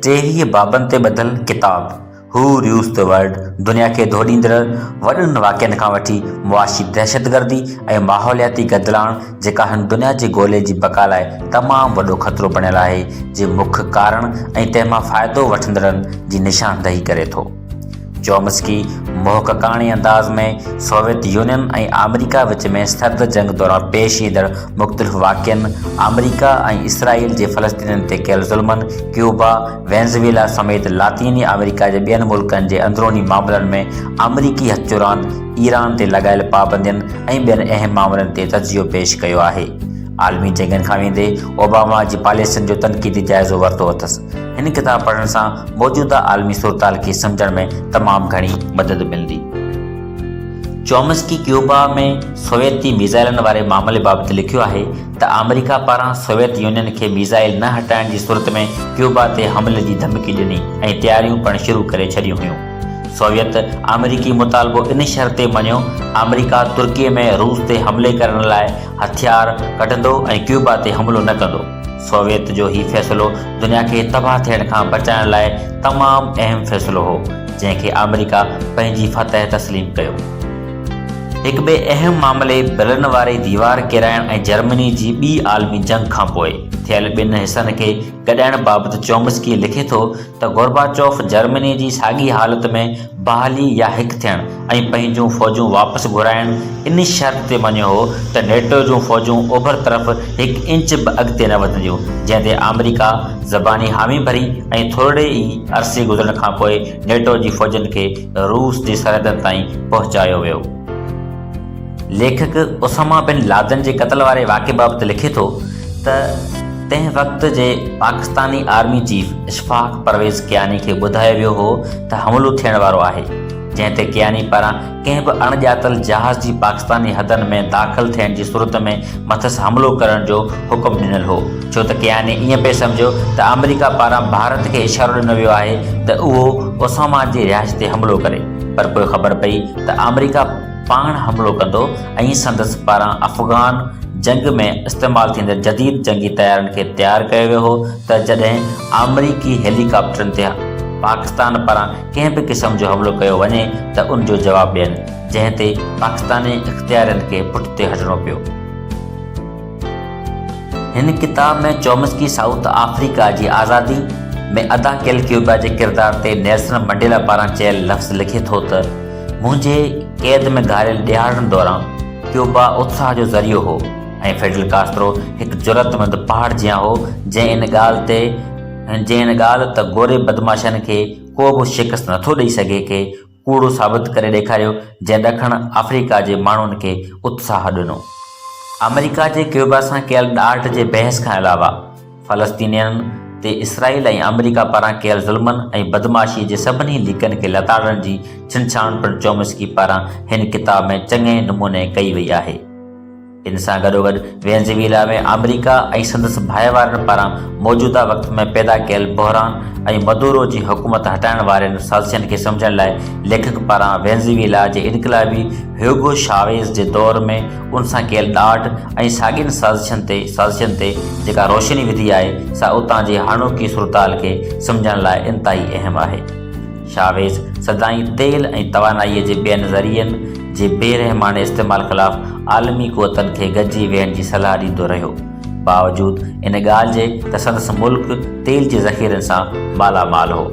टेवीह बाबनि ते ॿधल किताब हू यूज़ द वर्ड दुनिया खे धोॾींदड़ वॾनि वाक़िअनि खां वठी मुआशी दहशतगर्दी ऐं माहौलियाती गदिलाण जेका हिन दुनिया जे ॻोल्हे जी बका लाइ तमामु वॾो ख़तरो बणियल आहे, जे मुख्य कारण ऐं तंहिंमां फ़ाइदो वठंदड़नि जी निशानदही करे थो। चोम्स्की मोहक़ानी अंदाज़ में सोवियत यूनियन ऐं अमेरिका विच में सर्द जंग दौरान पेश ईंदड़ मुख़्तलिफ़ वाक़िअनि, अमेरिका ऐं इसराइल जे फ़लस्तीनियुनि ते कयल ज़ुल्मनि, क्यूबा, वेनेज़ुएला समेत लातीनी अमेरिका जे ॿियनि मुल्कनि जे अंदरूनी मामलनि में अमरीकी हथचुरान, ईरान ते लॻायल पाबंदियुनि ऐं ॿियनि अहम मामलनि ते तजियो पेश कयो आहे। आलमी जंगनि खां वेंदे ओबामा जी पॉलिसियुनि जो तनक़ीदी जाइज़ो वरितो अथसि। हिन किताब पढ़ण सां मौजूदा आलमी सूरताल खे सम्झण में तमामु घणी मदद मिलंदी। चोम्स्की क्यूबा में सोवियती मिज़ाइलनि वारे मामले बाबति लिखियो आहे त अमेरिका पारां सोवियत यूनियन खे मिज़ाइल न हटाइण जी सूरत में क्यूबा ते हमले जी धमकी ॾिनी ऐं तयारियूं पिणु शुरू करे छॾियूं हुयूं। सोवियत अमेरिकी मुतालबो इन शर्त ते मञियो अमेरिका तुर्कीअ में रूस ते हमले करण लाइ हथियार कढंदो ऐं क्यूबा ते हमलो न कंदो। सोवियत जो हीउ फ़ैसिलो दुनिया खे तबाह थियण खां बचाइण लाइ तमामु अहम फ़ैसिलो हो, जंहिंखे अमेरिका पंहिंजी फतह तस्लीम कयो। हिकु ॿिए अहम मामले बर्लिन वारी दीवार किराइण ऐं जर्मनी जी ॿी आलमी जंग खां पोइ थियल ॿिनि हिसनि खे गॾाइण बाबति चोम्स्की लिखे थो त गोर्बाचोफ जर्मनी जी साॻी हालत में बहाली या हिकु थियण ऐं पंहिंजूं फ़ौजूं वापसि घुराइण इन शर्त ते मञियो हो त नेटो जूं फ़ौजूं ओभर तरफ़ हिकु इंच बि अॻिते न वधंदियूं, जंहिं ते अमेरिका ज़बानी हामी भरी ऐं थोरे ई अरसे गुज़रण खां पोइ नेटो जी फ़ौजनि खे रूस जी सरहदनि ताईं पहुचायो वियो। लेखक उसामा बिन लादेन जे क़त्ल वारे वाक़े बाबति लिखे थो त तंहिं वक़्त जे पाकिस्तानी आर्मी चीफ इशफाक परवेज़ कियानी खे ॿुधायो वियो हो त हमिलो थियण वारो आहे, जंहिं ते कियानी पारां कंहिं बि अणॼातल जहाज़ जी पाकिस्तानी हदनि में दाख़िल थियण जी सूरत में मथसि हमिलो करण जो हुकुम ॾिनल हो, छो त कियानी ईअं पिए सम्झो त अमेरिका पारां भारत खे इशारो ॾिनो वियो आहे त उहो उसामा जी रिहाइश ते हमिलो करे। पर पोइ ख़बर पई त अमेरिका पाण हमिलो कंदो ऐं संदसि पारां अफ़गान जंग में इस्तेमालु थींदड़ जदीद जंगी तयारियुनि खे तयारु कयो वियो हो त जॾहिं अमरीकी हेलीकॉप्टरनि ते पाकिस्तान पारां कंहिं बि क़िस्म जो हमिलो कयो वञे त उन जो जवाबु ॾियनि, जंहिं ते पाकिस्तानी इख़्तियारनि खे पुठिते हटणो पियो। हिन किताब में चोम्स्की साउथ अफ्रीका जी आज़ादी में अदा कयल क्यूबा जे किरदार ते नेल्सन मंडेला पारां चयल लफ़्ज़ लिखे थो त मुंहिंजे क़ैद में घायल ॾियारनि दौरान क्यूबा उत्साह जो ज़रियो हो ऐं फिडेल कास्ट्रो हिकु ज़रूरतमंद पहाड़ जियां हो, जंहिं इन ॻाल्हि त गोरे बदमाशनि खे को बि शिकस्त नथो ॾेई सघे खे कूड़ो साबित करे ॾेखारियो, जंहिं ॾखण अफ्रीका जे माण्हुनि खे उत्साह ॾिनो। अमेरिका जे क्यूबा सां कयल ॾाढ जे बहस खां अलावा फ़लस्तीनियनि ते इसराइल ऐं अमेरिका पारां कयल ज़ुल्मनि ऐं बदमाशी जे सभिनी लीकनि खे लताड़ण जी छिनछाण पिणु चोम्स्की पारां हिन किताब में चङे नमूने कई वई आहे। इन सां गॾोगॾु वेनेज़ुएला में अमेरिका ऐं संदसि भाइवारनि पारां मौजूदा वक़्त में पैदा कयल बहरान ऐं मदूरो जी हुकूमत हटाइण वारनि साज़िशनि खे सम्झण लाइ लेखक पारां वेनेज़ुएला जे इनक़लाबी ह्यूगो शावेज़ जे दौर में उन सां कयल ॾाढ ऐं साॻियुनि साज़िशनि ते जेका रोशनी विधी आहे सा उतां जे हाणोकी सूरताल खे सम्झण लाइ इंतिहाई अहम आहे। शावेज़ सदाईं तेल ऐं तवानाईअ जे ॿियनि ज़रियनि जे बेरहमाने इस्तेमालु ख़िलाफ़ आलमी क़ुवतनि खे गॾिजी वेहण जी सलाह ॾींदो रहियो, बावजूदु इन ॻाल्हि जे त संदसि मुल्क तेल जे ज़ख़ीरनि सां मालामाल हो।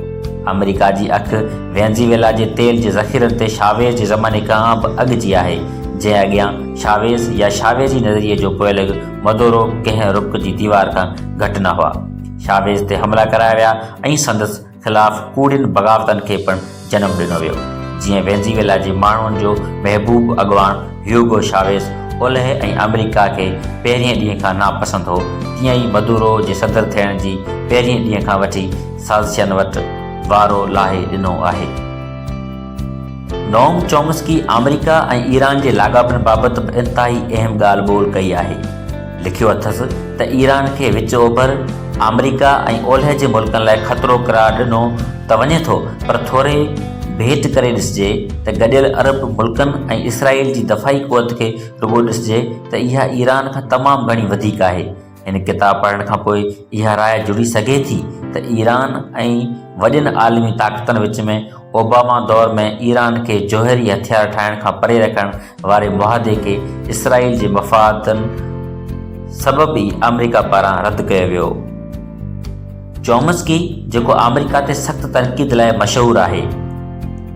अमेरिका जी अखि वेनेज़ुएला जे तेल जे ज़ख़ीरनि ते शावेज़ जे ज़माने खां बि अॻु जी आहे, जंहिं अॻियां शावेज़ या शावेज़ी नज़रिए जो पोयल मदूरो कंहिं रुख जी दीवार खां घटि न हुआ। शावेज़ ते हमला कराया विया ऐं संदसि ख़िलाफ़ कूड़ियुनि बग़ावतनि खे पिणु जनमु ॾिनो वियो। जीअं वेनेज़ुएला जे माण्हुनि जो महबूब अॻवान ह्यूगो शावेज़ ओलह ऐं अमेरिका खे पहिरिएं ॾींहं खां नापसंद हो, तीअं ई मदूरो जे सदर थियण जी पहिरिएं ॾींहं खां वठी साज़िशनि वटि वारो लाहे ॾिनो आहे। नोम चोम्स्की अमेरिका ऐं ईरान जे लाॻापनि बाबति बि इंतिहाई अहम ॻाल्हि ॿोल कई आहे। लिखियो अथसि त ईरान खे विच ओभर अमेरिका ऐं ओलह जे मुल्कनि लाइ ख़तरो क़रार ॾिनो त वञे थो, पर थोरे भेट करे ॾिसिजे त गॾियल अरब मुल्कनि ऐं इसराइल जी दफ़ाई क़ुवत खे रुॻो ॾिसिजे त इहा ईरान खां तमामु घणी वधीक आहे। हिन किताब पढ़ण खां पोइ इहा राय जुड़ी सघे थी त ईरान ऐं वॾियुनि आलमी ताक़तनि विच में ओबामा दौर में ईरान खे जौहरी हथियार ठाहिण खां परे रखण वारे मुआहदे खे इसराइल जे मफ़ादनि सबबु ई अमेरिका पारां रद्द कयो वियो। चोम्स्की, जेको अमेरिका ते सख़्त तनक़ीद लाइ मशहूरु आहे,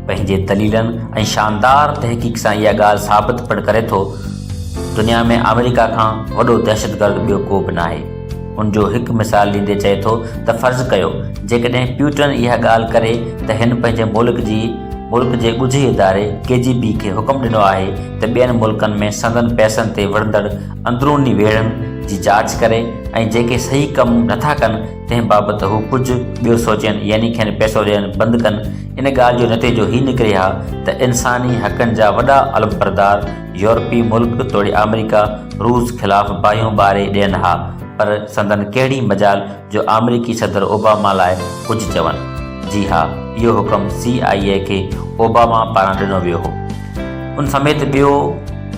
पंहिंजे दलीलनि ऐं शानदार तहक़ीक़ सां इहा ॻाल्हि साबित पिणु करे थो दुनिया में अमेरिका खां वॾो दहशतगर्द ॿियो को बि न आहे। उनजो हिकु मिसाल ॾींदे चए थो त फ़र्ज़ु कयो जेकॾहिं प्यूटन इहा ॻाल्हि करे त हिन पंहिंजे मुल्क जे ॻुझे इदारे KGB खे हुकुम ॾिनो आहे त ॿियनि मुल्कनि में संदनि पैसनि ते विढ़ंदड़ अंदरूनी वेढ़नि जी जांच करे ऐं जेके सही कमु नथा कनि तंहिं बाबति हू कुझु ॿियो सोचनि, यानी खेनि पैसो ॾियणु बंदि कनि। इन ॻाल्हि जो नतीजो ही निकिरे हा त इंसानी हक़नि जा वॾा अलमबरदार यूरोपी मुल्क तोड़े अमेरिका रूस ख़िलाफ़ बाहियूं ॿारे ॾियनि हा, पर संदन कहिड़ी मजाल जो अमेरिकी सदर ओबामा लाइ कुझु चवनि। जी हा, इहो हुकुम CIA खे ओबामा पारां ॾिनो वियो हो। उन समेत ॿियो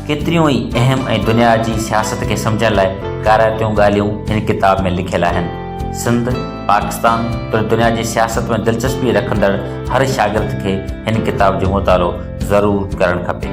केतिरियूं ई अहम ऐं दुनिया जी सियासत खे सम्झण लाइ काराइतियूं ॻाल्हियूं हिन किताब में लिखियल आहिनि। सिंध, पाकिस्तान पूरी दुनिया जी सियासत में दिलचस्पी रखंदड़ हर शागिर्द खे हिन किताब जो मुतालो ज़रूरु करणु खपे।